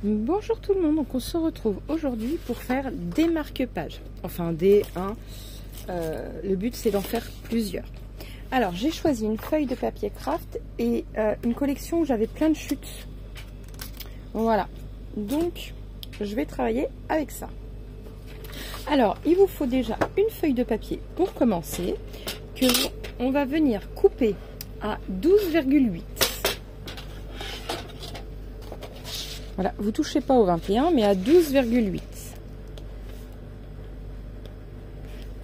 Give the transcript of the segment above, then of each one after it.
Bonjour tout le monde, donc on se retrouve aujourd'hui pour faire des marque-pages, enfin des 1, le but c'est d'en faire plusieurs. Alors j'ai choisi une feuille de papier craft et une collection où j'avais plein de chutes, voilà, donc je vais travailler avec ça. Alors il vous faut déjà une feuille de papier pour commencer, que on va venir couper à 12,8. Voilà, vous touchez pas au 21, mais à 12,8.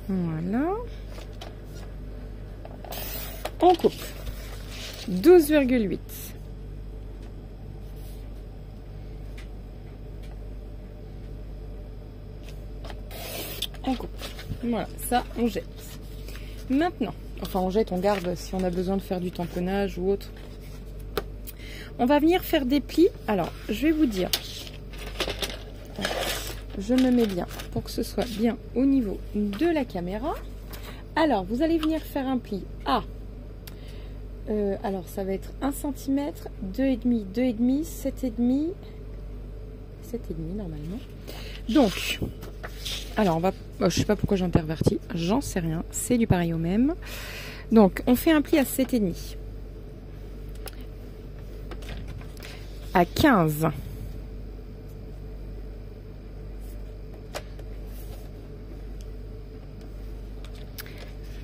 Voilà. On coupe. 12,8. On coupe. Voilà, ça, on jette. Maintenant, enfin on jette, on garde si on a besoin de faire du tamponnage ou autre. On va venir faire des plis. Alors, je vais vous dire. Je me mets bien pour que ce soit bien au niveau de la caméra. Alors, vous allez venir faire un pli à... alors, ça va être 1 cm, 2,5, 2,5, 7,5. 7,5 normalement. Donc, alors on va... je sais pas pourquoi j'intervertis. J'en sais rien. C'est du pareil au même. Donc, on fait un pli à 7,5. À 15.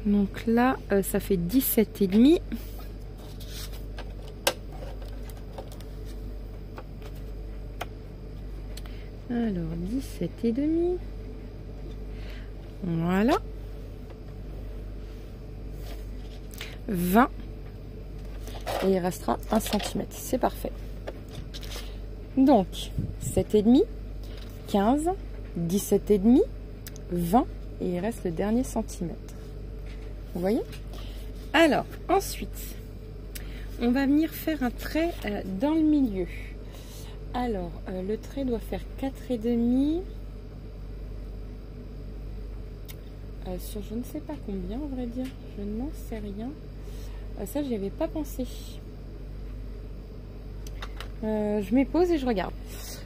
Donc là, ça fait 17,5. Alors, 17,5. Voilà. 20. Et il restera 1 cm. C'est parfait. Donc, 7,5, 15, 17,5, 20 et il reste le dernier centimètre. Vous voyez? Alors, ensuite, on va venir faire un trait dans le milieu. Alors, le trait doit faire 4,5 sur je ne sais pas combien, à vrai dire. Je n'en sais rien. Ça, j'y avais pas pensé. Je me pose et je regarde.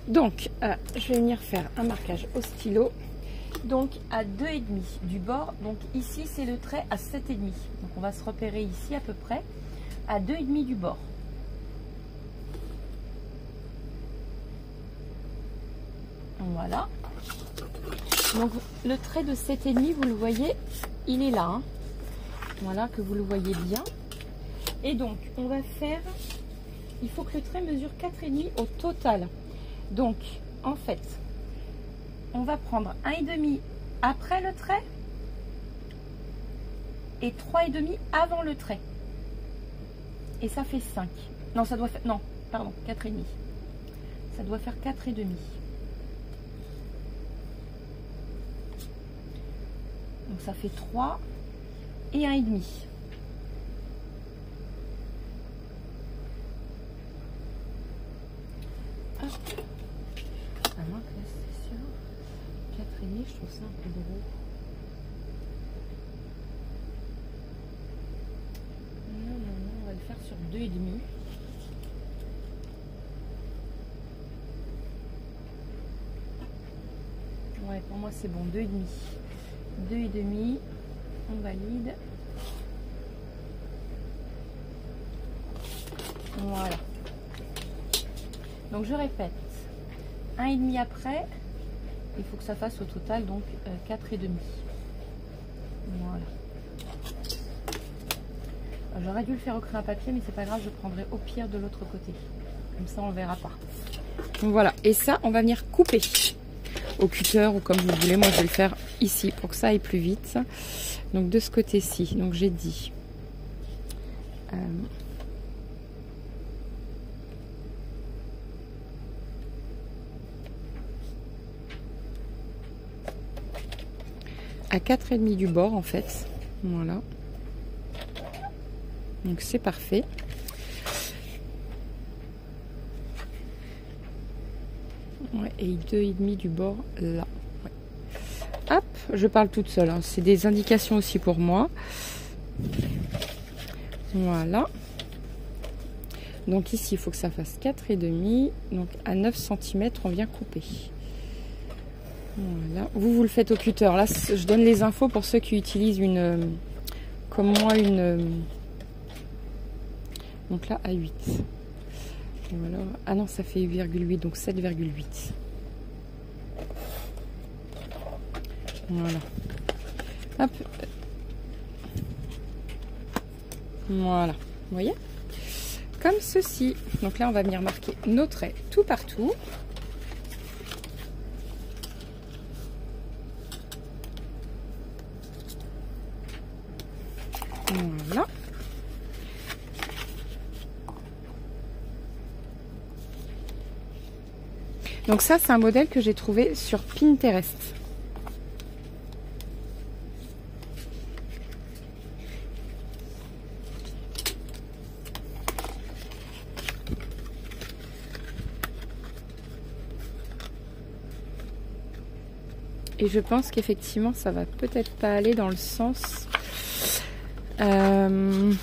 Donc, je vais venir faire un marquage au stylo. Donc, à 2,5 du bord. Donc, ici, c'est le trait à 7,5. Donc, on va se repérer ici à peu près à 2,5 du bord. Voilà. Donc, le trait de 7,5, vous le voyez, il est là. Hein. Voilà, que vous le voyez bien. Et donc, on va faire... Il faut que le trait mesure 4,5 au total. Donc, en fait, on va prendre 1,5 après le trait et 3,5 avant le trait. Et ça fait 5. Non, ça doit faire... Non, pardon, 4,5. Ça doit faire 4,5. Donc, ça fait 3 et 1,5. À moins que là c'est sûr. 4,5, je trouve ça un peu gros. Non, on va le faire sur 2,5. Ouais, pour moi c'est bon, 2,5. 2,5, on valide. Voilà. Donc je répète, 1,5 après, il faut que ça fasse au total donc 4,5. Voilà. J'aurais dû le faire au crayon à papier, mais c'est pas grave, je prendrai au pire de l'autre côté. Comme ça on le verra pas. Donc voilà, et ça on va venir couper au cutter ou comme vous voulez. Moi je vais le faire ici pour que ça aille plus vite. Donc de ce côté-ci, donc j'ai dit... à 4,5 du bord en fait, voilà, donc c'est parfait. Ouais, et 2,5 du bord là. Ouais. Hop, je parle toute seule, hein. C'est des indications aussi pour moi. Voilà. Donc ici, il faut que ça fasse 4,5. Donc à 9 cm, on vient couper. Voilà. Vous le faites au cutter. Là, je donne les infos pour ceux qui utilisent une, comme moi, une. Donc là, à 8. Voilà. Ah non, ça fait 8,8, donc 7,8. Voilà. Hop. Voilà. Vous voyez? Comme ceci. Donc là, on va venir marquer nos traits tout partout. Voilà. Donc ça, c'est un modèle que j'ai trouvé sur Pinterest. Et je pense qu'effectivement, ça va peut-être pas aller dans le sens... Donc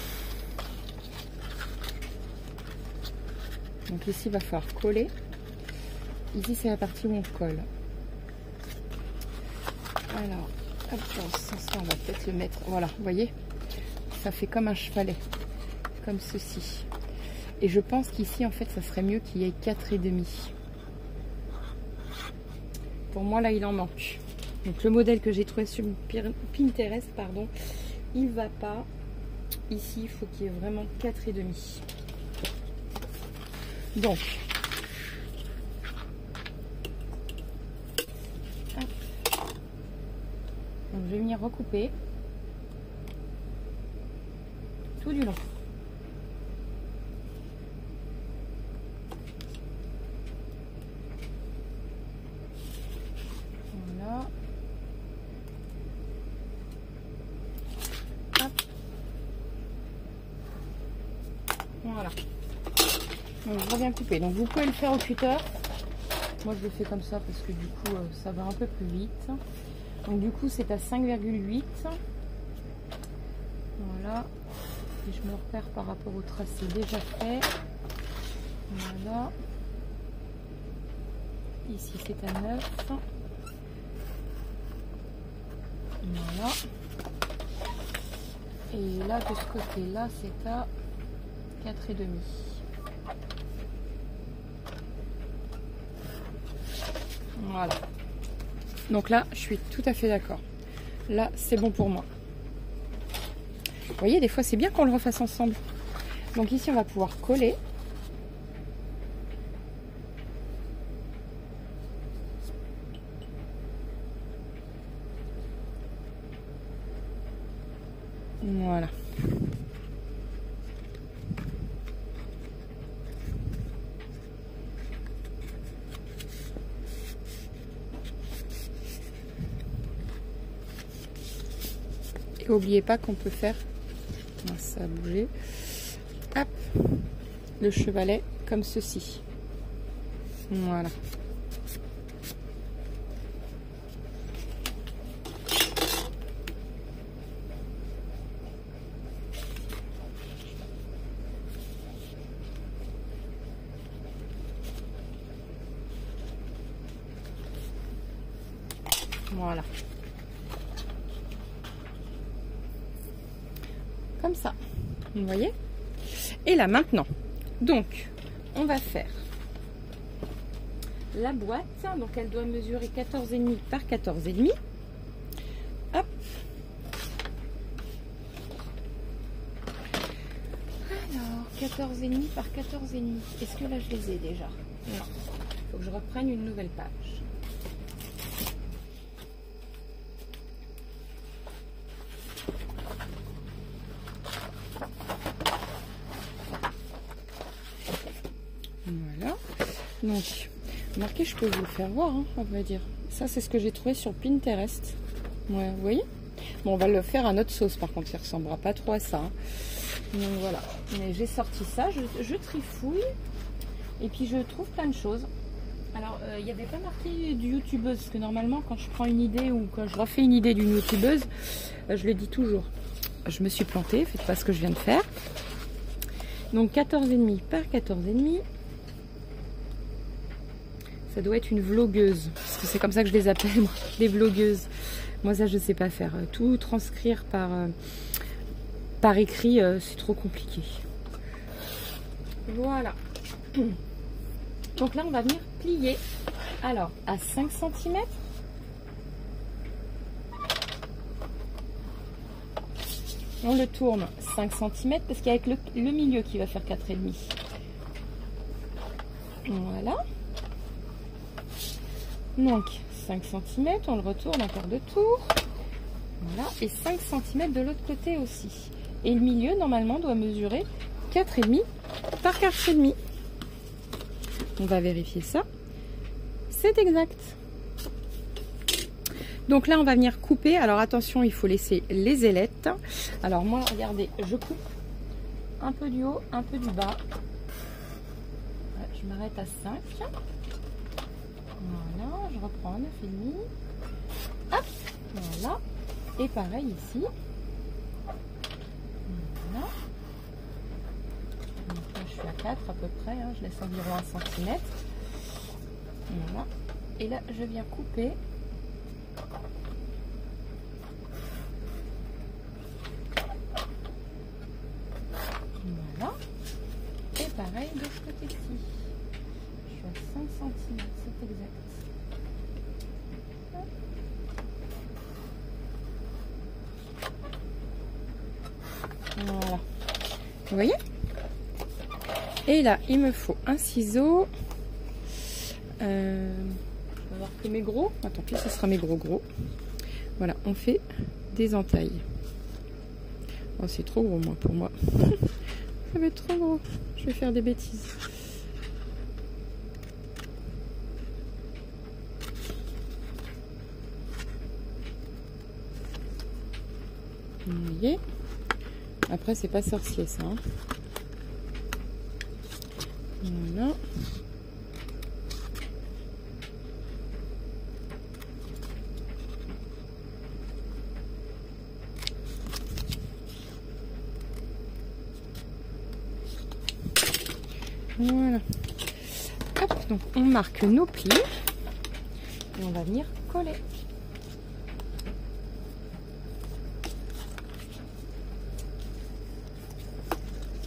ici, il va falloir coller. Ici, c'est la partie où on colle. Alors, hop, dans ce sens-là, on va peut-être le mettre... Voilà, vous voyez, ça fait comme un chevalet, comme ceci. Et je pense qu'ici, en fait, ça serait mieux qu'il y ait 4,5. Pour moi, là, il en manque. Donc, le modèle que j'ai trouvé sur Pinterest, pardon, il va pas. Ici, il faut qu'il y ait vraiment 4,5. Donc, je vais venir recouper tout du long. Voilà. Hop. Voilà. Donc, je reviens couper. Donc vous pouvez le faire au cutter. Moi je le fais comme ça parce que du coup ça va un peu plus vite. Donc du coup c'est à 5,8. Voilà. Et je me repère par rapport au tracé déjà fait. Voilà. Ici c'est à 9. Voilà. Et là de ce côté là c'est à 4,5. Voilà. Donc là, je suis tout à fait d'accord. Là, c'est bon pour moi. Vous voyez, des fois, c'est bien qu'on le refasse ensemble. Donc ici, on va pouvoir coller. Voilà. N'oubliez pas qu'on peut faire, ça a bougé, hop, le chevalet comme ceci. Voilà. Voilà. Comme ça, vous voyez. Et là maintenant, donc on va faire la boîte. Donc elle doit mesurer 14,5 par 14,5. Hop. Alors 14,5 par 14,5. Est-ce que là je les ai déjà? Non. Il faut que je reprenne une nouvelle page. Voilà. Donc, remarquez, je peux vous le faire voir, hein, on va dire. Ça, c'est ce que j'ai trouvé sur Pinterest. Ouais, vous voyez? Bon, on va le faire à notre sauce, par contre, ça ne ressemblera pas trop à ça. Hein. Donc voilà. Mais j'ai sorti ça, je trifouille. Et puis, je trouve plein de choses. Alors, il n'y avait pas marqué du youtubeuse, parce que normalement, quand je prends une idée ou quand je refais une idée d'une youtubeuse, je le dis toujours. Je me suis plantée, faites pas ce que je viens de faire. Donc 14,5 par 14,5. Ça doit être une vlogueuse, parce que c'est comme ça que je les appelle, moi, des vlogueuses. Moi ça je sais pas faire. Tout transcrire par écrit, c'est trop compliqué. Voilà. Donc là on va venir plier. Alors à 5 cm. On le tourne 5 cm parce qu'avec le milieu qui va faire 4,5. Voilà. Donc 5 cm, on le retourne encore de tour. Voilà. Et 5 cm de l'autre côté aussi. Et le milieu normalement doit mesurer 4,5 par 4,5. On va vérifier ça. C'est exact. Donc là on va venir couper. Alors attention, il faut laisser les ailettes. Alors moi regardez, je coupe un peu du haut, un peu du bas. Je m'arrête à 5. Voilà, je reprends 9,5. Hop, voilà. Et pareil ici. Voilà. Donc là je suis à 4 à peu près, hein. Je laisse environ 1 cm. Voilà. Et là je viens couper. Voilà. Et pareil de ce côté-ci. Je suis à 5 cm, c'est exact. Voilà. Vous voyez? Et là, il me faut un ciseau. Je vais avoir que mes gros. Tant pis, ce sera mes gros. Voilà, on fait des entailles. Oh, c'est trop gros, moi, pour moi. Ça va être trop gros. Je vais faire des bêtises. Vous voyez? Après, c'est pas sorcier, ça. Hein. Voilà. Voilà. Hop, donc on marque nos plis et on va venir coller.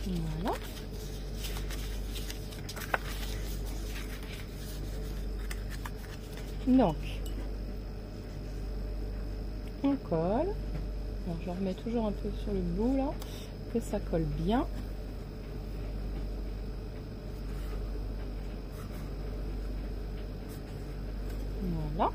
Voilà. Donc, on colle. Alors, je remets toujours un peu sur le bout là, que ça colle bien. Voilà.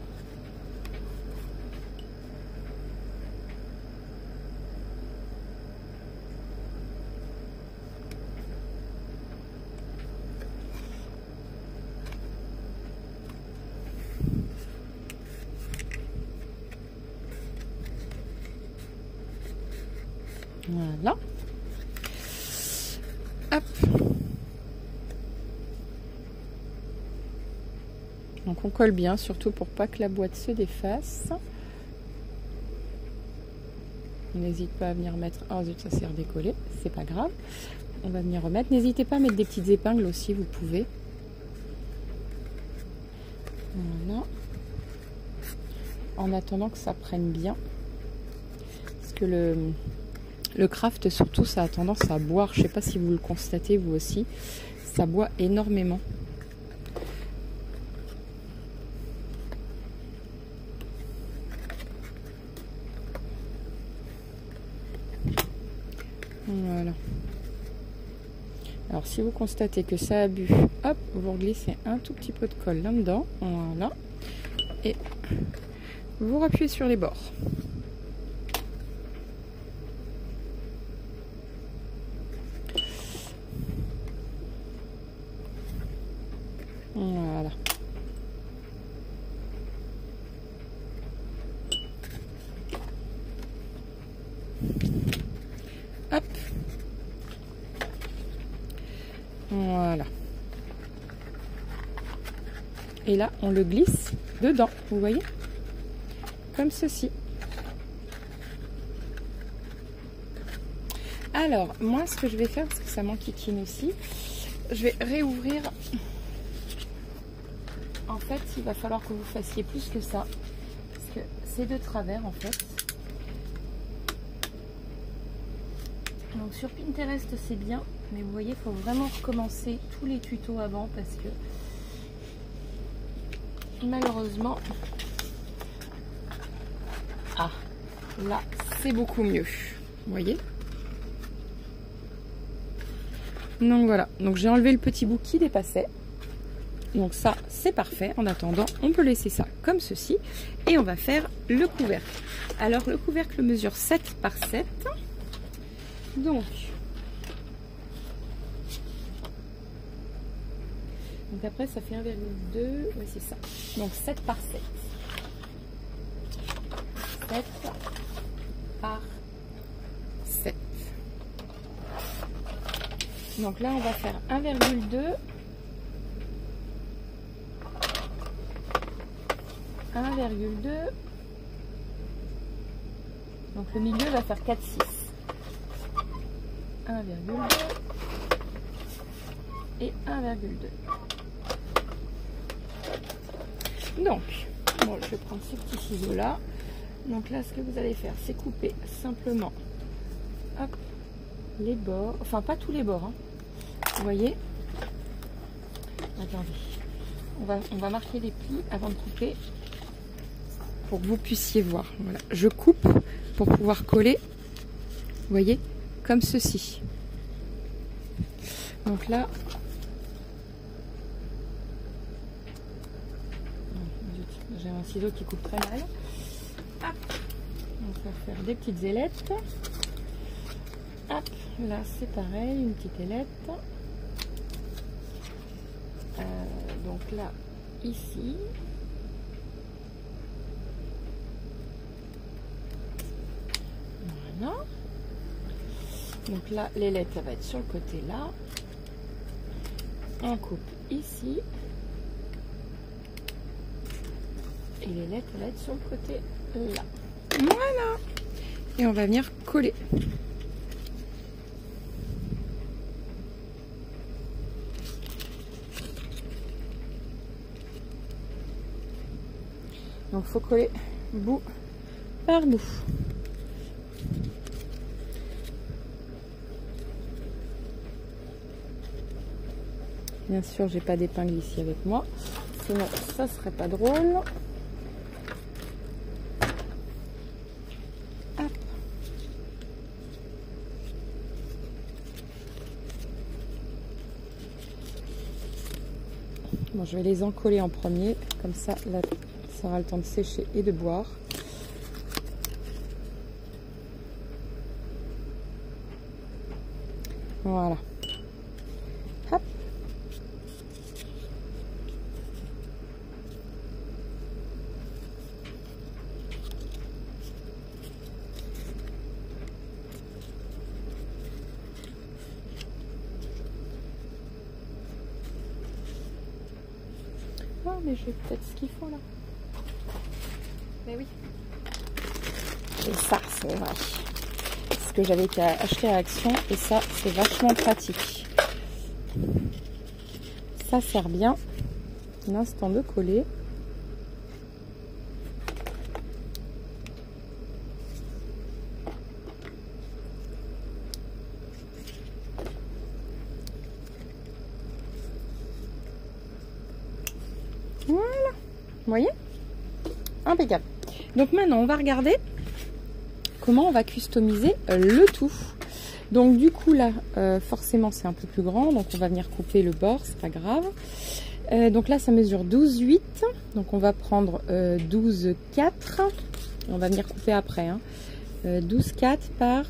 Voilà. Hop. Donc on colle bien, surtout pour pas que la boîte se défasse. On n'hésite pas à venir mettre... Oh zut, ça s'est redécollé, c'est pas grave. On va venir remettre. N'hésitez pas à mettre des petites épingles aussi, vous pouvez. Voilà. En attendant que ça prenne bien. Parce que le craft, surtout, ça a tendance à boire. Je sais pas si vous le constatez, vous aussi. Ça boit énormément. Voilà. Alors si vous constatez que ça a bu, hop, vous glissez un tout petit peu de colle là-dedans. Voilà. Et vous appuyez sur les bords. Voilà. Hop. Voilà. Et là, on le glisse dedans, vous voyez? Comme ceci. Alors, moi, ce que je vais faire, parce que ça m'enquiquine aussi, je vais réouvrir. En fait, il va falloir que vous fassiez plus que ça. Parce que c'est de travers, en fait. Donc, sur Pinterest, c'est bien. Mais vous voyez, il faut vraiment recommencer tous les tutos avant. Parce que, malheureusement... Ah, là, c'est beaucoup mieux. Vous voyez ? Donc voilà, donc j'ai enlevé le petit bout qui dépassait. Donc ça, c'est parfait. En attendant, on peut laisser ça comme ceci. Et on va faire le couvercle. Alors, le couvercle mesure 7 par 7. Donc après, ça fait 1,2. Oui, c'est ça. Donc 7 par 7. 7 par 7. Donc là, on va faire 1,2. 1,2. Donc le milieu va faire 4,6. 1,2 et 1,2. Donc, bon, je vais prendre ce petit ciseau là. Donc là, ce que vous allez faire, c'est couper simplement, hop, les bords. Enfin, pas tous les bords, hein. Vous voyez? Attendez. On va marquer les plis avant de couper pour que vous puissiez voir. Voilà. Je coupe pour pouvoir coller, vous voyez, comme ceci. Donc là, j'ai un ciseau qui coupe très mal. Hop. On va faire des petites ailettes. Hop, là c'est pareil, une petite ailette. Donc là, ici. Voilà. Donc là, l'ailette, ça va être sur le côté là. On coupe ici. Et l'ailette, elle va être sur le côté là. Voilà. Et on va venir coller. Donc il faut coller bout par bout. Bien sûr, j'ai pas d'épingle ici avec moi, sinon ça serait pas drôle. Hop. Bon, je vais les encoller en premier, comme ça, là, ça aura le temps de sécher et de boire. Voilà. Hop. Oh, mais j'ai peut-être ce qu'il faut là. Mais oui. Et ça, c'est vrai. Ce que j'avais acheté à Action. Et ça, c'est vachement pratique. Ça sert bien. L'instant de coller. Voilà. Vous voyez? Impeccable. Donc maintenant, on va regarder comment on va customiser le tout. Donc du coup là, forcément c'est un peu plus grand, donc on va venir couper le bord, c'est pas grave. Donc là ça mesure 12,8, donc on va prendre 12,4, on va venir couper après, hein. 12,4 par...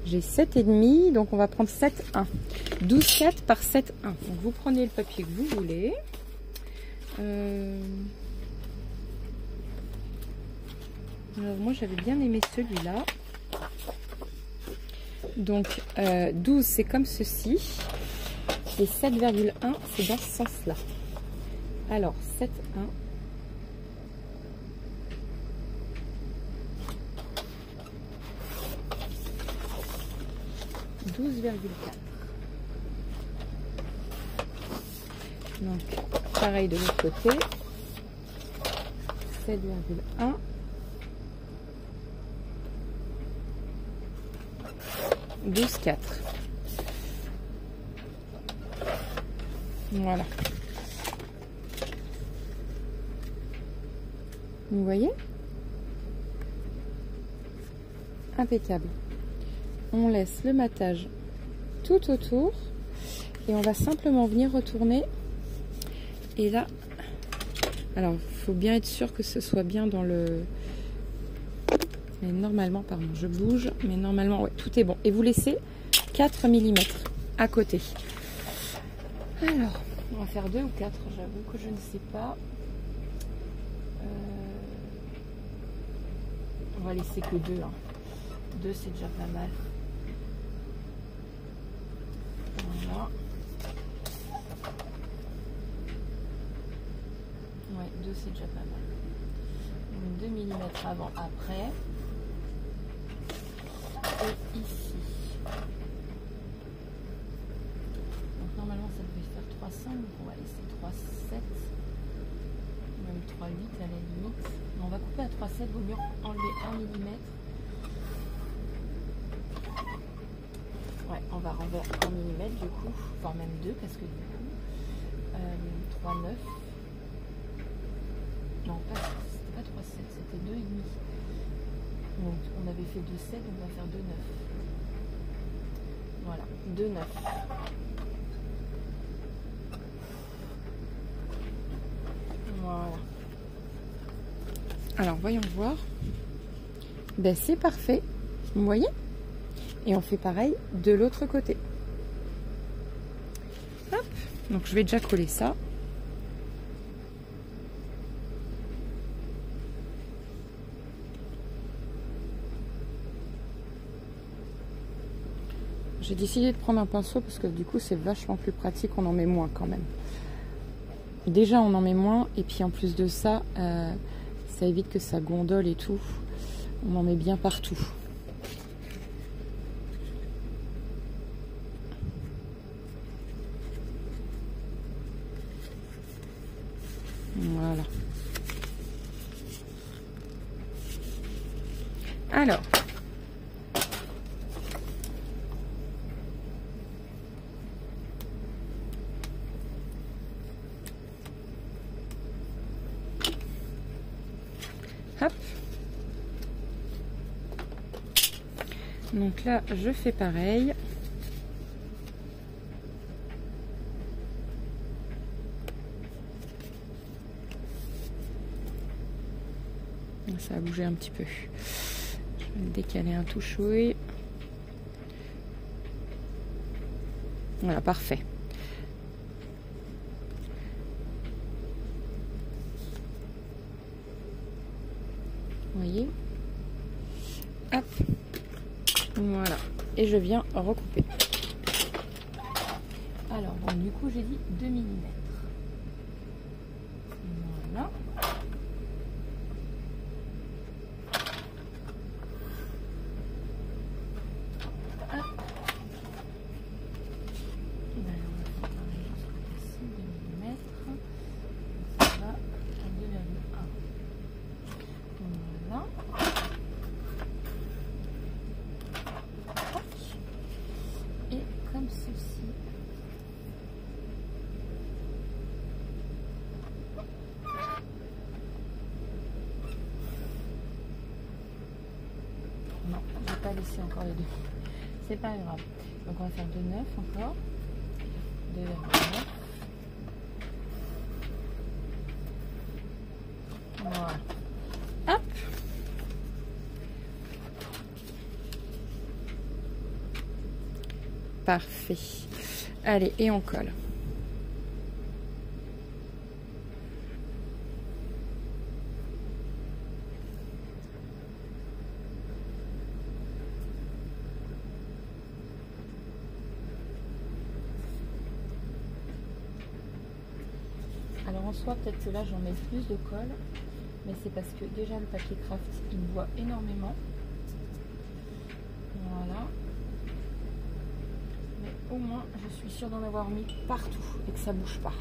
J'ai 7,5, donc on va prendre 7,1. 12,4 par 7,1. Donc vous prenez le papier que vous voulez. Alors moi j'avais bien aimé celui-là. Donc 12 c'est comme ceci. Et 7,1 c'est dans ce sens-là. Alors 7,1. 12,4. Donc, pareil de l'autre côté. 7,1. 12,4. Voilà. Vous voyez? Impeccable. On laisse le matage tout autour et on va simplement venir retourner. Et là, alors il faut bien être sûr que ce soit bien dans le... Mais normalement, pardon, je bouge, mais normalement, ouais, tout est bon. Et vous laissez 4 mm à côté. Alors, on va faire 2 ou 4, j'avoue que je ne sais pas. On va laisser que 2. Hein. 2, c'est déjà pas mal. Voilà. Ouais, 2, c'est déjà pas mal. Donc 2 mm avant, après. Et ici. Donc normalement, ça devait faire 3,5. Donc on va laisser 3,7. Même 3,8 à la limite. On va couper à 3,7. Vaut mieux enlever 1 mm. Ouais, on va renlever 1 mm du coup, enfin même 2 parce que du coup 3,9. Non, c'était pas 3,7, c'était 2,5. Donc on avait fait 2,7, on va faire 2,9. Voilà, 2,9. Voilà. Alors voyons voir. Ben c'est parfait, vous voyez? Et on fait pareil de l'autre côté. Hop. Donc je vais déjà coller ça. J'ai décidé de prendre un pinceau parce que du coup c'est vachement plus pratique, on en met moins quand même. Déjà on en met moins et puis en plus de ça, ça évite que ça gondole et tout. On en met bien partout. Voilà. Alors. Hop. Donc là, je fais pareil. Ça a bougé un petit peu. Je vais le décaler un tout chouille. Voilà, parfait. Vous voyez? Hop. Voilà. Et je viens recouper. Alors, bon, du coup, j'ai dit 2 mm. Voilà. Ceci. Non, je vais pas laisser encore les deux. C'est pas grave. Donc on va faire 2,9 encore. 2,9. Voilà. Hop. Parfait. Allez, et on colle. Alors en soi, peut-être que là j'en mets plus de colle, mais c'est parce que déjà le papier craft il boit énormément. Voilà. au moins je suis sûre d'en avoir mis partout et que ça bouge pas.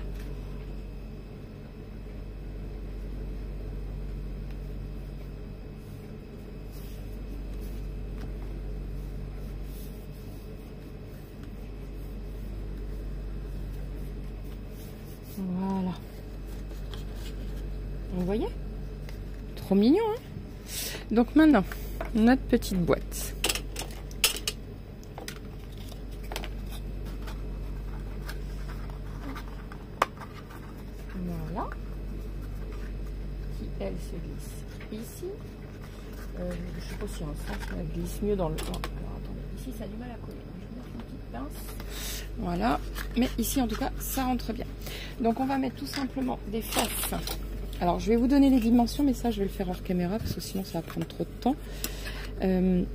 Voilà. Vous voyez? Trop mignon, hein? Donc maintenant, notre petite boîte. Voilà. Qui, elle, se glisse ici. Je sais pas si en sens, elle glisse mieux dans le... Oh, alors attendez, ici ça a du mal à coller. Je vais mettre une petite pince. Voilà. Mais ici, en tout cas, ça rentre bien. Donc on va mettre tout simplement des faces. Alors je vais vous donner les dimensions, mais ça je vais le faire hors caméra parce que sinon ça va prendre trop de temps.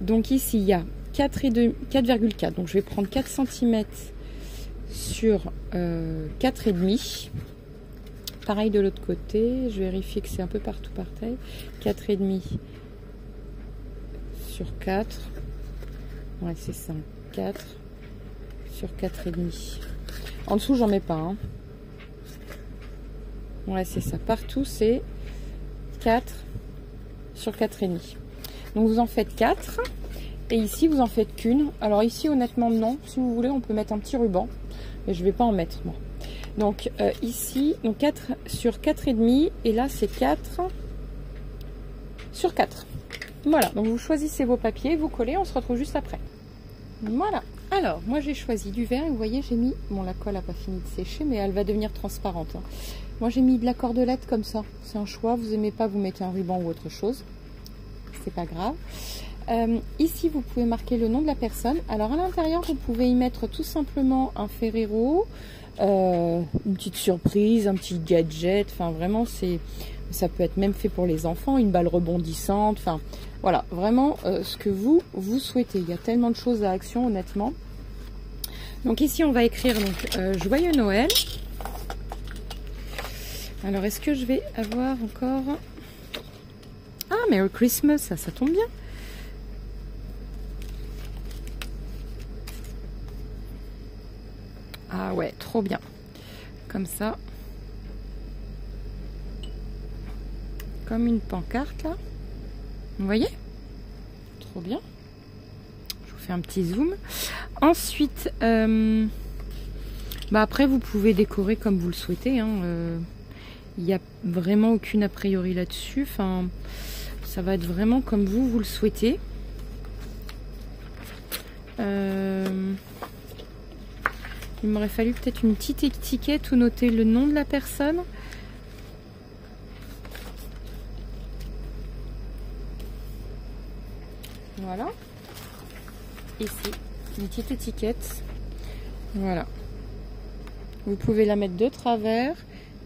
Donc ici il y a 4,4. Donc je vais prendre 4 cm sur 4,5. Pareil de l'autre côté, je vérifie que c'est un peu partout pareil. 4,5 sur 4. Ouais, c'est ça. 4 sur 4,5. En dessous, j'en mets pas. Hein. Ouais, c'est ça. Partout, c'est 4 sur 4,5. Donc, vous en faites 4. Et ici, vous en faites qu'une. Alors, ici, honnêtement, non. Si vous voulez, on peut mettre un petit ruban. Mais je ne vais pas en mettre, moi. Donc, ici, donc 4 sur 4,5. Et là, c'est 4 sur 4. Voilà. Donc, vous choisissez vos papiers, vous collez. On se retrouve juste après. Voilà. Alors, moi, j'ai choisi du vert. Et vous voyez, j'ai mis... Bon, la colle n'a pas fini de sécher, mais elle va devenir transparente. Hein. Moi, j'ai mis de la cordelette comme ça. C'est un choix. Vous n'aimez pas, vous mettez un ruban ou autre chose. C'est pas grave. Ici, vous pouvez marquer le nom de la personne. Alors, à l'intérieur, vous pouvez y mettre tout simplement un Ferrero, une petite surprise, un petit gadget. Enfin, vraiment, ça peut être même fait pour les enfants, une balle rebondissante. Enfin, voilà, vraiment ce que vous souhaitez. Il y a tellement de choses à action, honnêtement. Donc ici, on va écrire donc Joyeux Noël. Alors, est-ce que je vais avoir encore... Ah, Merry Christmas, ça tombe bien. Ah ouais, trop bien. Comme ça. Comme une pancarte, là. Vous voyez? Trop bien. Je vous fais un petit zoom. Ensuite, après, vous pouvez décorer comme vous le souhaitez. Hein. Il n'y a vraiment aucune a priori là-dessus. Enfin, ça va être vraiment comme vous le souhaitez. Il m'aurait fallu peut-être une petite étiquette où noter le nom de la personne. Voilà. Ici, une petite étiquette. Voilà. Vous pouvez la mettre de travers.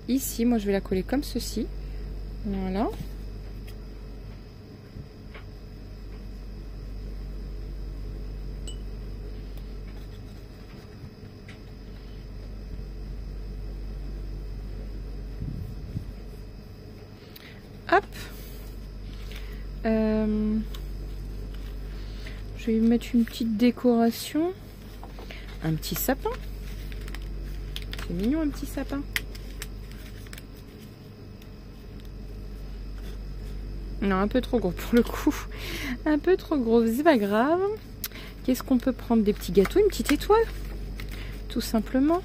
Ici, moi je vais la coller comme ceci. Voilà. Hop. Je vais mettre une petite décoration. Un petit sapin. C'est mignon un petit sapin. Non, un peu trop gros pour le coup. Un peu trop gros, c'est pas grave. Qu'est-ce qu'on peut prendre? Des petits gâteaux, une petite étoile. Tout simplement.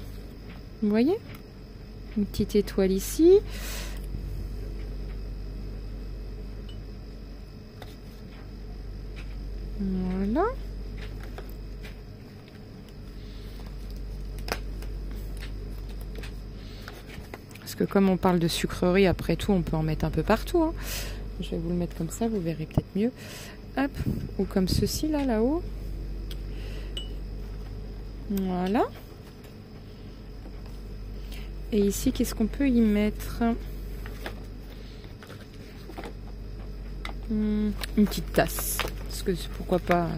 Vous voyez? Une petite étoile ici. Voilà. Parce que comme on parle de sucrerie, après tout, on peut en mettre un peu partout. Hein. Je vais vous le mettre comme ça, vous verrez peut-être mieux. Hop. Ou comme ceci, là-haut. Voilà. Et ici, qu'est-ce qu'on peut y mettre? Une petite tasse. Parce que pourquoi pas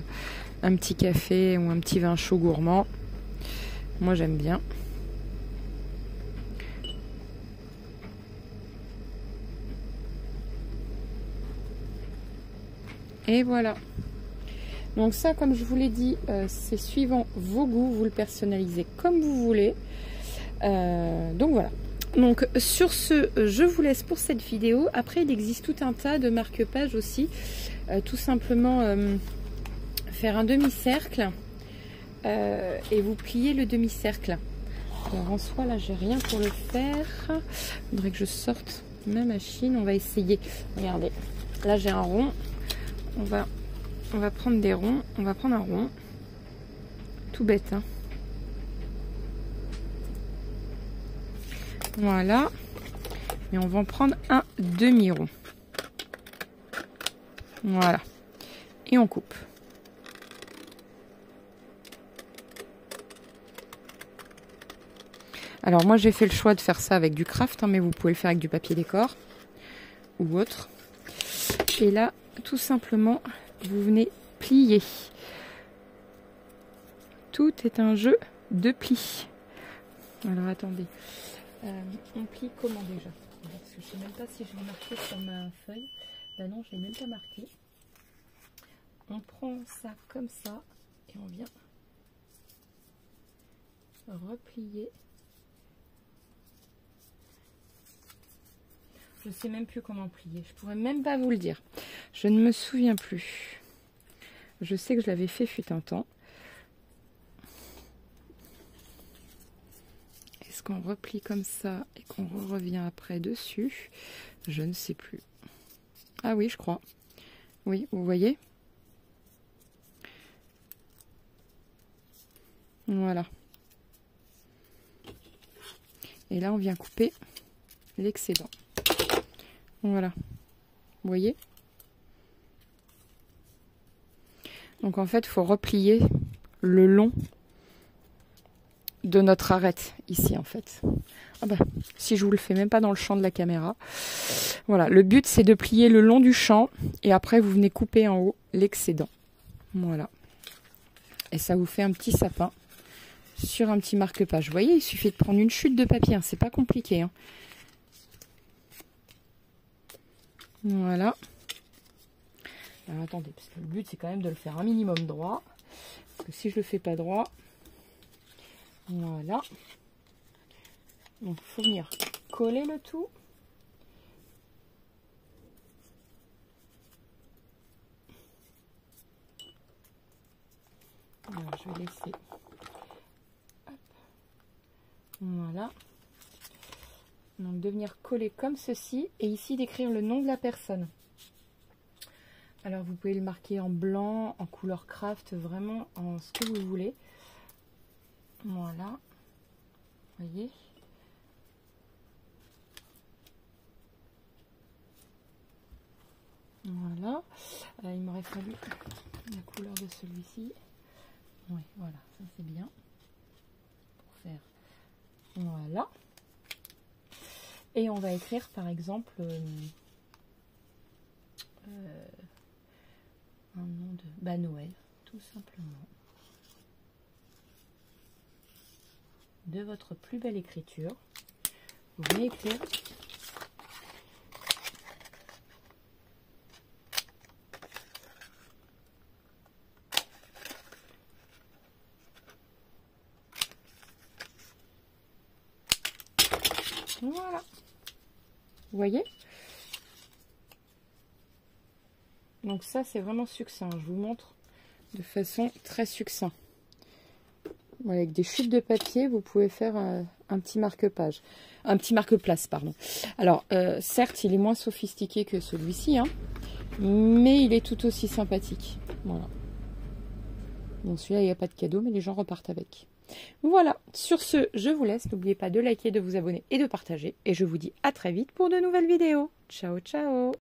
un petit café ou un petit vin chaud gourmand. Moi, j'aime bien. Et voilà. Donc ça, comme je vous l'ai dit, c'est suivant vos goûts, vous le personnalisez comme vous voulez. Donc voilà. Donc sur ce, je vous laisse pour cette vidéo. Après, il existe tout un tas de marque-pages aussi. Tout simplement faire un demi-cercle et vous pliez le demi-cercle. Alors en soi, là, j'ai rien pour le faire. Il faudrait que je sorte ma machine. On va essayer. Regardez, là j'ai un rond. On va prendre des ronds. On va prendre un rond. Tout bête, hein. Voilà. Et on va en prendre un demi-rond. Voilà. Et on coupe. Alors moi j'ai fait le choix de faire ça avec du craft, hein, mais vous pouvez le faire avec du papier décor ou autre. Et là, tout simplement, vous venez plier. Tout est un jeu de plis. Alors attendez, on plie comment déjà? Parce que je ne sais même pas si je l'ai marqué sur ma feuille. Ben non, je ne l'ai même pas marqué. On prend ça comme ça et on vient replier. Je ne sais même plus comment plier. Je pourrais même pas vous le dire. Je ne me souviens plus. Je sais que je l'avais fait fut un temps. Est-ce qu'on replie comme ça et qu'on revient après dessus? Je ne sais plus. Ah oui, je crois. Oui, vous voyez? Voilà. Et là, on vient couper l'excédent. Voilà. Vous voyez? Donc en fait, il faut replier le long de notre arête ici en fait. Ah bah, si je vous le fais même pas dans le champ de la caméra. Voilà, le but c'est de plier le long du champ et après vous venez couper en haut l'excédent. Voilà. Et ça vous fait un petit sapin sur un petit marque-page. Vous voyez, il suffit de prendre une chute de papier, hein, c'est pas compliqué. Hein. Voilà. Alors attendez, parce que le but c'est quand même de le faire un minimum droit. Parce que si je le fais pas droit, voilà. Donc il faut venir coller le tout. Alors je vais laisser. Hop. Voilà. Donc de venir coller comme ceci et ici d'écrire le nom de la personne. Alors vous pouvez le marquer en blanc, en couleur craft, vraiment en ce que vous voulez. Voilà. Vous voyez? Voilà. Il m'aurait fallu la couleur de celui-ci. Oui, voilà, ça c'est bien. Pour faire. Voilà. Et on va écrire par exemple un nom de Noël, tout simplement. De votre plus belle écriture. Vous venez écrire voilà. Vous voyez? Donc ça c'est vraiment succinct. Je vous montre de façon très succinct. Voilà, avec des chutes de papier, vous pouvez faire un petit marque-page. Un petit marque-place, pardon. Alors, certes, il est moins sophistiqué que celui-ci, hein, mais il est tout aussi sympathique. Voilà. Bon, celui-là, il n'y a pas de cadeau, mais les gens repartent avec. Voilà. Sur ce, je vous laisse. N'oubliez pas de liker, de vous abonner et de partager. Et je vous dis à très vite pour de nouvelles vidéos. Ciao, ciao!